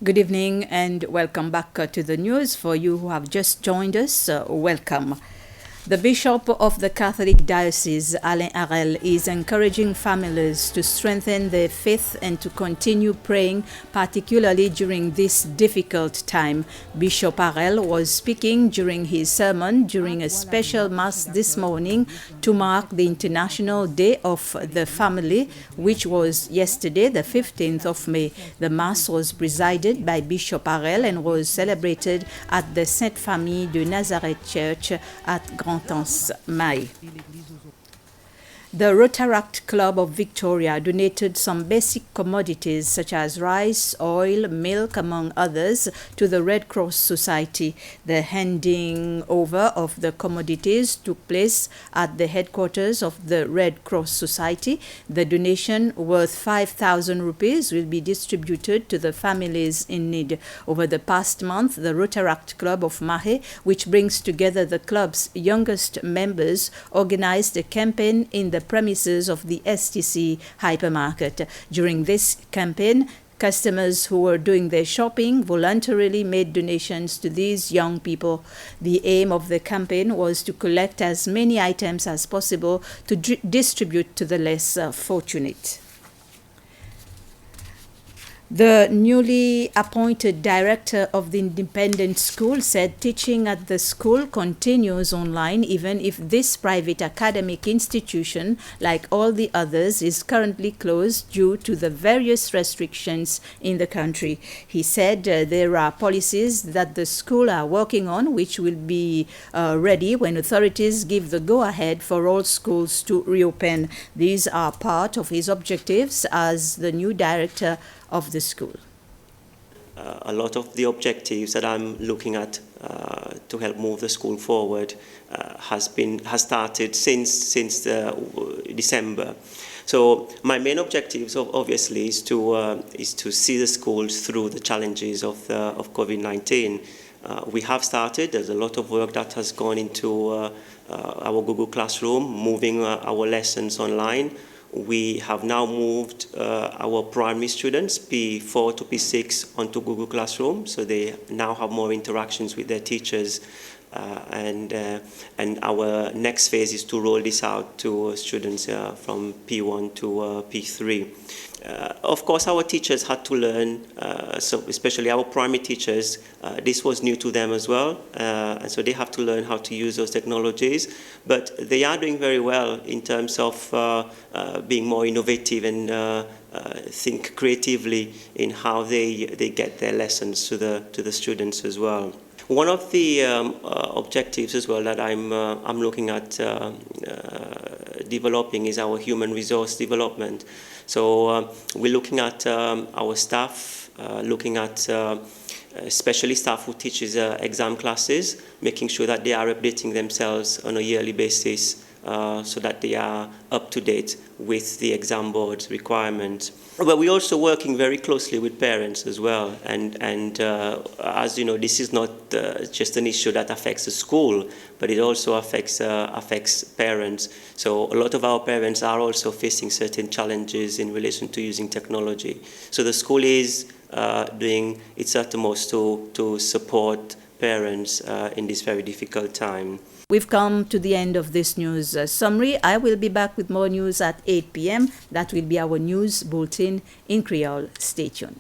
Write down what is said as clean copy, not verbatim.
Good evening and welcome back to the news. For you who have just joined us, welcome. The Bishop of the Catholic Diocese, Alain Harel, is encouraging families to strengthen their faith and to continue praying, particularly during this difficult time. Bishop Harel was speaking during his sermon during a special Mass this morning to mark the International Day of the Family, which was yesterday, the 15th of May. The Mass was presided by Bishop Harel and was celebrated at the Sainte Famille de Nazareth Church at Grand-Anse-Maille. The Rotaract Club of Victoria donated some basic commodities such as rice, oil, milk, among others, to the Red Cross Society. The handing over of the commodities took place at the headquarters of the Red Cross Society. The donation, worth 5,000 rupees, will be distributed to the families in need. Over the past month, the Rotaract Club of Mahé, which brings together the club's youngest members, organized a campaign in the premises of the STC hypermarket. During this campaign, customers who were doing their shopping voluntarily made donations to these young people. The aim of the campaign was to collect as many items as possible to distribute to the less fortunate. The newly appointed director of the independent school said teaching at the school continues online even if this private academic institution, like all the others, is currently closed due to the various restrictions in the country. He said there are policies that the school are working on which will be ready when authorities give the go-ahead for all schools to reopen. These are part of his objectives as the new director of the school. A lot of the objectives that I'm looking at to help move the school forward has started since December. So my main objectives, obviously, is to see the schools through the challenges of COVID-19. We have started. There's a lot of work that has gone into our Google Classroom, moving our lessons online. We have now moved our primary students, P4 to P6, onto Google Classroom, so they now have more interactions with their teachers. And our next phase is to roll this out to students from P1 to P3. Of course, our teachers had to learn, so especially our primary teachers, this was new to them as well, and so they have to learn how to use those technologies. But they are doing very well in terms of being more innovative and think creatively in how they get their lessons to the students as well. One of the objectives as well that I'm looking at developing is our human resource development. So we're looking at our staff, looking at especially staff who teaches exam classes, making sure that they are updating themselves on a yearly basis so that they are up to date with the exam board's requirements. But we're also working very closely with parents as well. And as you know, this is not just an issue that affects the school, but it also affects parents. So a lot of our parents are also facing certain challenges in relation to using technology. So the school is doing its utmost to support parents in this very difficult time. We've come to the end of this news summary. I will be back with more news at 8 p.m. That will be our news bulletin in Creole. Stay tuned.